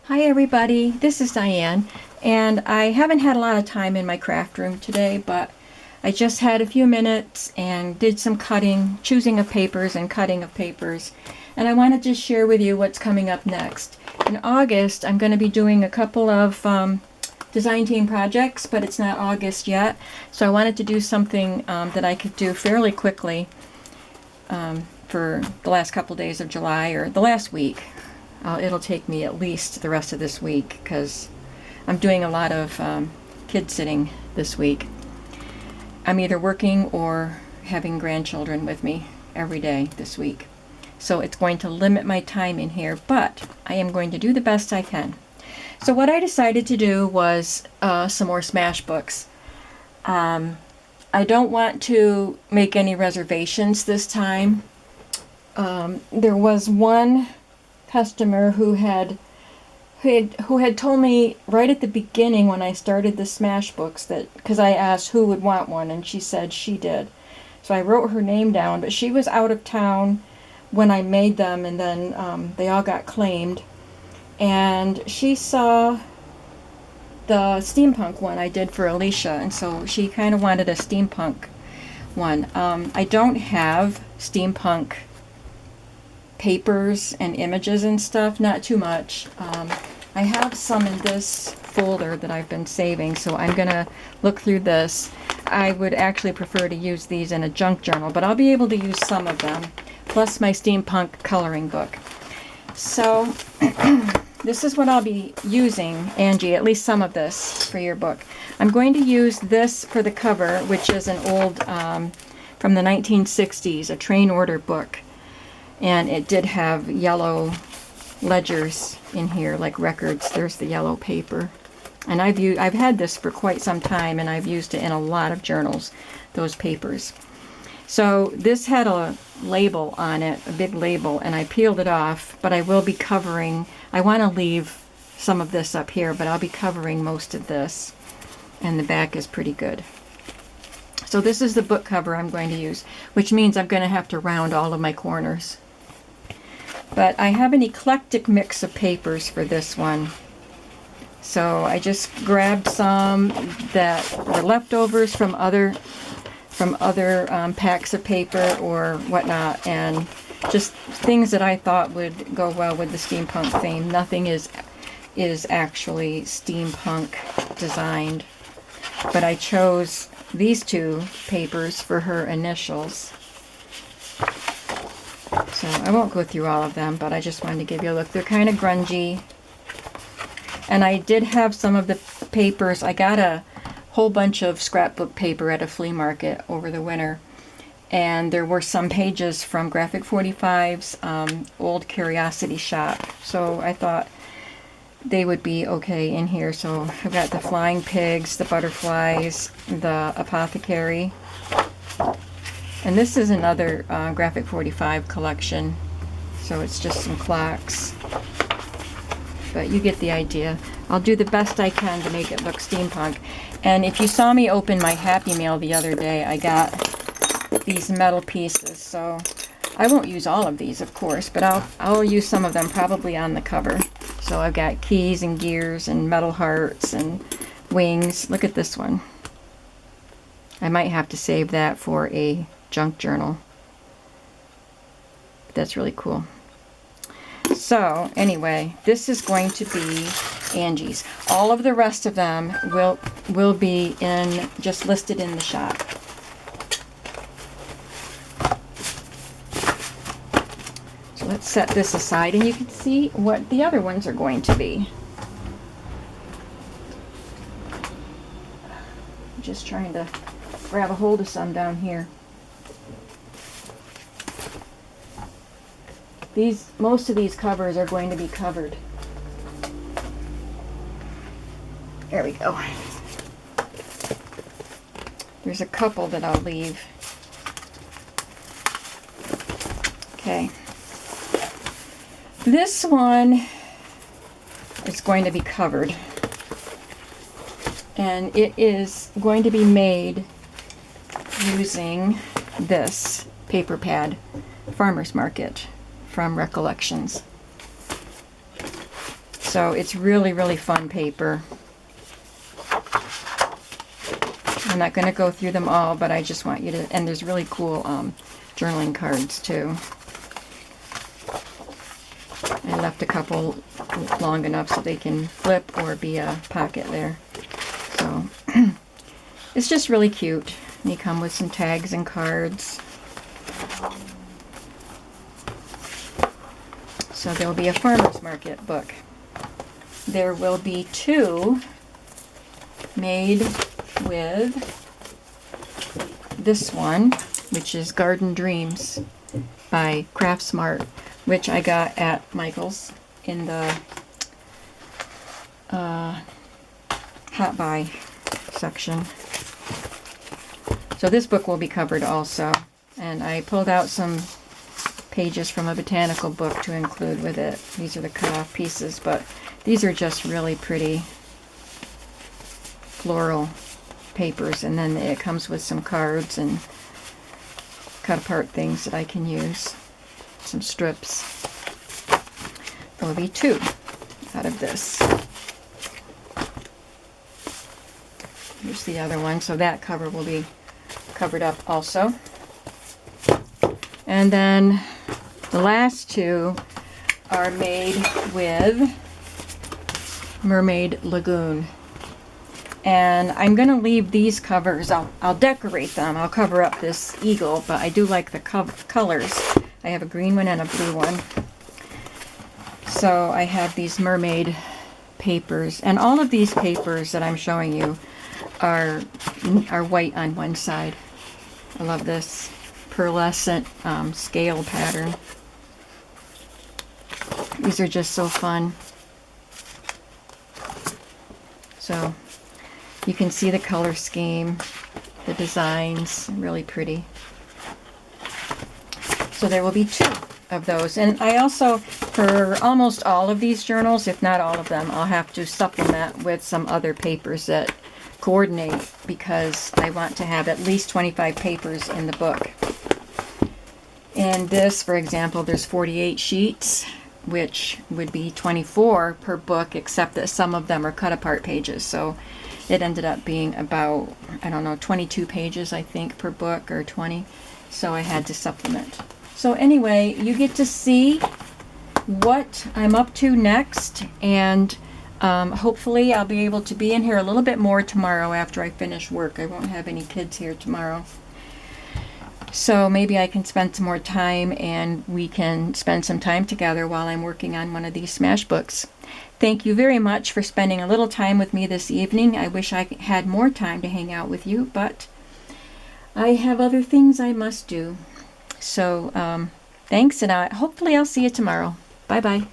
Hi everybody, this is Diane, and I haven't had a lot of time in my craft room today, but I just had a few minutes and did some cutting, choosing of papers and cutting of papers, and I wanted to share with you what's coming up next. In August, I'm going to be doing a couple of design team projects, but it's not August yet, so I wanted to do something that I could do fairly quickly for the last couple days of July, or the last week. It'll take me at least the rest of this week because I'm doing a lot of kid sitting this week. I'm either working or having grandchildren with me every day this week. So it's going to limit my time in here, but I am going to do the best I can. So what I decided to do was some more smash books. I don't want to make any reservations this time. There was one customer who had told me right at the beginning when I started the smash books, that because I asked who would want one, and she said she did. So I wrote her name down, but she was out of town when I made them, and then they all got claimed. And she saw the steampunk one I did for Alicia, and so she kind of wanted a steampunk one. I don't have steampunk papers and images and stuff, not too much. I have some in this folder that I've been saving, so I'm gonna look through this. I would actually prefer to use these in a junk journal, but I'll be able to use some of them, plus my steampunk coloring book. So this is what I'll be using, Angie, at least some of this for your book. I'm going to use this for the cover, which is an old, from the 1960s, a train order book. And it did have yellow ledgers in here, like records. There's the yellow paper. And I've had this for quite some time, and I've used it in a lot of journals, those papers. So this had a label on it, a big label, and I peeled it off, but I will be covering, I want to leave some of this up here, but I'll be covering most of this. And the back is pretty good. So this is the book cover I'm going to use, which means I'm going to have to round all of my corners. But I have an eclectic mix of papers for this one. So I just grabbed some that were leftovers from other packs of paper or whatnot, and just things that I thought would go well with the steampunk theme. Nothing is actually steampunk designed, but I chose these two papers for her initials. So I won't go through all of them, but I just wanted to give you a look. They're kind of grungy. And I did have some of the papers. I got a whole bunch of scrapbook paper at a flea market over the winter. And there were some pages from Graphic 45's old curiosity shop. So I thought they would be okay in here. So I've got the flying pigs, the butterflies, the apothecary. And this is another Graphic 45 collection, so it's just some clocks. But you get the idea. I'll do the best I can to make it look steampunk. And if you saw me open my Happy Mail the other day, I got these metal pieces. So I won't use all of these, of course, but I'll use some of them probably on the cover. So I've got keys and gears and metal hearts and wings. Look at this one. I might have to save that for a junk journal. That's really cool. So anyway, this is going to be Angie's. All of the rest of them will be in, just listed in the shop. So let's set this aside, and you can see what the other ones are going to be. I'm just trying to grab a hold of some down here. Most of these covers are going to be covered. There we go. There's a couple that I'll leave. Okay. This one is going to be covered. And it is going to be made using this paper pad, Farmer's Market, from Recollections. So it's really, really fun paper. I'm not going to go through them all, but I just want you to, and there's really cool journaling cards too. I left a couple long enough so they can flip or be a pocket there. So it's just really cute. They come with some tags and cards. So there will be a farmer's market book. There will be 2 made with this one, which is Garden Dreams by Craftsmart, which I got at Michael's in the Hot Buy section. So this book will be covered also, and I pulled out some pages from a botanical book to include with it. These are the cut-off pieces, but these are just really pretty floral papers, and then it comes with some cards and cut-apart things that I can use. Some strips. There will be 2 out of this. Here's the other one, so that cover will be covered up also. And then the last 2 are made with Mermaid Lagoon. And I'm going to leave these covers. I'll decorate them. I'll cover up this eagle, but I do like the colors. I have a green one and a blue one. So I have these mermaid papers. And all of these papers that I'm showing you are white on one side. I love this pearlescent scale pattern. These are just so fun. So you can see the color scheme, the designs, really pretty. So there will be 2 of those. And I also, for almost all of these journals, if not all of them, I'll have to supplement with some other papers that coordinate, because I want to have at least 25 papers in the book. In this, for example, there's 48 sheets, which would be 24 per book, except that some of them are cut-apart pages. So it ended up being about, I don't know, 22 pages, I think, per book, or 20. So I had to supplement. So anyway, you get to see what I'm up to next, and hopefully I'll be able to be in here a little bit more tomorrow after I finish work. I won't have any kids here tomorrow. So maybe I can spend some more time, and we can spend some time together while I'm working on one of these smash books. Thank you very much for spending a little time with me this evening. I wish I had more time to hang out with you, but I have other things I must do. So thanks, and hopefully I'll see you tomorrow. Bye-bye.